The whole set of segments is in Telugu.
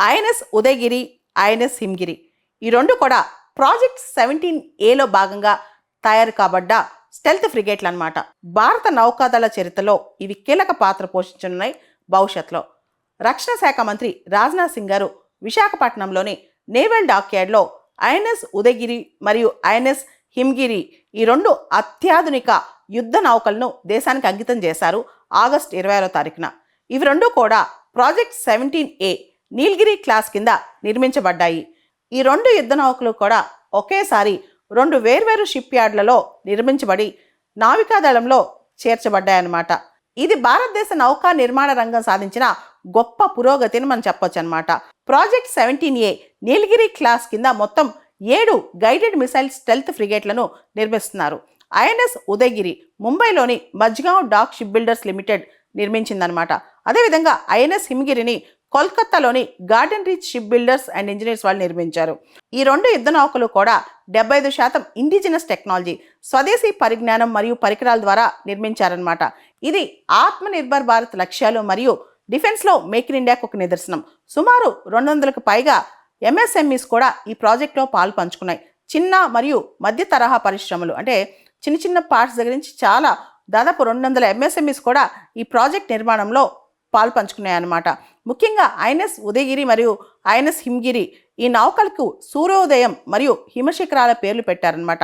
ఐఎన్ఎస్ ఉదయగిరి, ఐఎన్ఎస్ హిమగిరి ఈ రెండు కూడా ప్రాజెక్ట్ 17Aలో భాగంగా తయారు కాబడ్డ స్టెల్త్ ఫ్రిగేట్లు అన్నమాట. భారత నౌకాదళ చరిత్రలో ఇవి కీలక పాత్ర పోషించనున్నాయి భవిష్యత్తులో. రక్షణ శాఖ మంత్రి రాజ్నాథ్ సింగ్ గారు విశాఖపట్నంలోని నేవల్ డాక్యార్డ్లో ఐఎన్ఎస్ ఉదయగిరి మరియు ఐఎన్ఎస్ హిమగిరి ఈ రెండు అత్యాధునిక యుద్ధ నౌకలను దేశానికి అంకితం చేశారు ఆగస్టు 26వ తారీఖున. ఇవి రెండు కూడా ప్రాజెక్ట్ 17A నీలగిరి క్లాస్ కింద నిర్మించబడ్డాయి. ఈ రెండు యుద్ధ నౌకలు కూడా ఒకేసారి రెండు వేర్వేరు షిప్ యార్డ్లలో నిర్మించబడి నావికాదళంలో చేర్చబడ్డాయన్నమాట. ఇది భారతదేశ నౌకా నిర్మాణ రంగం సాధించిన గొప్ప పురోగతిని మనం చెప్పొచ్చు అనమాట. ప్రాజెక్ట్ 17A నీలగిరి క్లాస్ కింద మొత్తం 7 గైడెడ్ మిసైల్ స్టెల్త్ ఫ్రిగేట్లను నిర్మిస్తున్నారు. ఐఎన్ఎస్ ఉదయగిరి ముంబైలోని Mazagon dock ship builders limited నిర్మించిందనమాట. అదేవిధంగా ఐఎన్ఎస్ హిమగిరిని కోల్కతాలోని garden reach ship builders and engineers వాళ్ళు నిర్మించారు. ఈ రెండు యుద్ధ నౌకలు కూడా 75% ఇండిజినస్ టెక్నాలజీ, స్వదేశీ పరిజ్ఞానం మరియు పరికరాల ద్వారా నిర్మించారనమాట. ఇది ఆత్మ నిర్భర్ భారత్ లక్ష్యాలు మరియు డిఫెన్స్లో మేక్ ఇన్ ఇండియాకు ఒక నిదర్శనం. సుమారు 200కు పైగా ఎంఎస్ఎంఈస్ కూడా ఈ ప్రాజెక్ట్లో పాలు పంచుకున్నాయి. చిన్న మరియు మధ్య తరహా పరిశ్రమలు అంటే చిన్న చిన్న పార్ట్స్ దగ్గర నుంచి చాలా దాదాపు 200 ఎంఎస్ఎంఈస్ కూడా ఈ ప్రాజెక్ట్ నిర్మాణంలో పాలు పంచుకున్నాయి అన్నమాట. ముఖ్యంగా ఐఎన్ఎస్ ఉదయగిరి మరియు ఐఎన్ఎస్ హిమగిరి ఈ నౌకలకు సూర్యోదయం మరియు హిమశిఖరాల పేర్లు పెట్టారనమాట.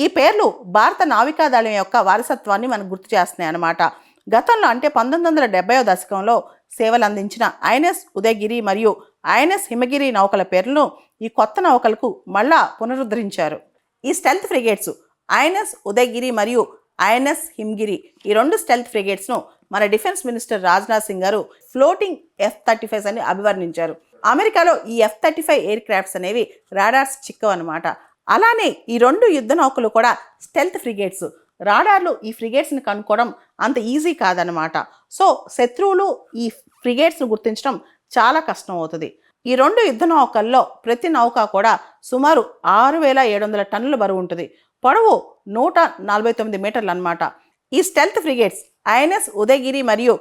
ఈ పేర్లు భారత నావికాదళం యొక్క వారసత్వాన్ని మనకు గుర్తు చేస్తున్నాయి అన్నమాట. గతంలో అంటే 1970వ దశకంలో సేవలు అందించిన ఐఎన్ఎస్ ఉదయగిరి మరియు ఐఎన్ఎస్ హిమగిరి నౌకల పేర్లను ఈ కొత్త నౌకలకు మళ్ళా పునరుద్ధరించారు. ఈ స్టెల్త్ ఫ్రిగేట్స్ ఐఎన్ఎస్ ఉదయగిరి మరియు ఐఎన్ఎస్ హిమగిరి ఈ రెండు స్టెల్త్ ఫ్రిగేట్స్ను మన డిఫెన్స్ మినిస్టర్ రాజ్నాథ్ సింగ్ గారు ఫ్లోటింగ్ F-35 అని అభివర్ణించారు. అమెరికాలో ఈ F-35 ఎయిర్ క్రాఫ్ట్స్ అనేవి రాడార్స్ చిక్కవు అనమాట. అలానే ఈ రెండు యుద్ధ నౌకలు కూడా స్టెల్త్ ఫ్రిగేట్స్. రాడార్లు ఈ ఫ్రిగేట్స్ని కనుక్కోవడం అంత ఈజీ కాదనమాట. సో శత్రువులు ఈ ఫ్రిగేట్స్ను గుర్తించడం చాలా కష్టం అవుతుంది. ఈ రెండు యుద్ధ నౌకల్లో ప్రతి నౌక కూడా సుమారు 6700 టన్నుల బరువు ఉంటుంది. పొడవు 149 మీటర్లు అనమాట. ఈ స్టెల్త్ ఫ్రిగేట్స్ ఐఎన్ఎస్ ఉదయగిరి మరియు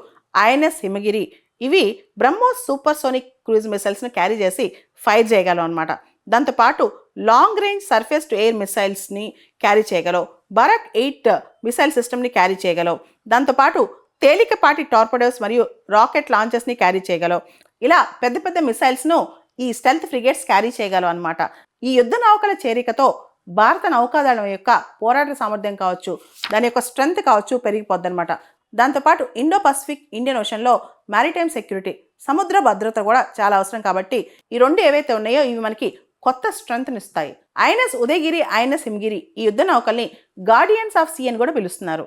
ఐఎన్ఎస్ హిమగిరి ఇవి బ్రహ్మోస్ సూపర్సోనిక్ క్రూజ్ మిసైల్స్ను క్యారీ చేసి ఫైర్ చేయగలవు అనమాట. దాంతోపాటు long range surface to air మిసైల్స్ని క్యారీ చేయగలవు. బరక్ 8 మిసైల్ సిస్టమ్ని క్యారీ చేయగలవు. దాంతోపాటు తేలికపాటి టార్పెడోస్ మరియు రాకెట్ లాంచెస్ని క్యారీ చేయగలవు. ఇలా పెద్ద పెద్ద మిసైల్స్ను ఈ స్టెల్త్ ఫ్రిగేట్స్ క్యారీ చేయగలవు అనమాట. ఈ యుద్ధ నౌకల చేరికతో భారత నౌకాదళం యొక్క పోరాట సామర్థ్యం కావచ్చు, దాని యొక్క స్ట్రెంగ్త్ కావచ్చు పెరిగిపోద్ది అనమాట. దాంతోపాటు ఇండో పసిఫిక్ ఇండియన్ ఓషన్లో మ్యారిటైమ్ సెక్యూరిటీ, సముద్ర భద్రత కూడా చాలా అవసరం. కాబట్టి ఈ రెండు ఏవైతే ఉన్నాయో ఇవి మనకి కొత్త స్ట్రెంగ్త్ని ఇస్తాయి. ఐఎన్ఎస్ ఉదయగిరి, ఐఎన్ఎస్ హిమగిరి ఈ యుద్ధ నౌకల్ని గార్డియన్స్ ఆఫ్ సీ అని కూడా పిలుస్తున్నారు.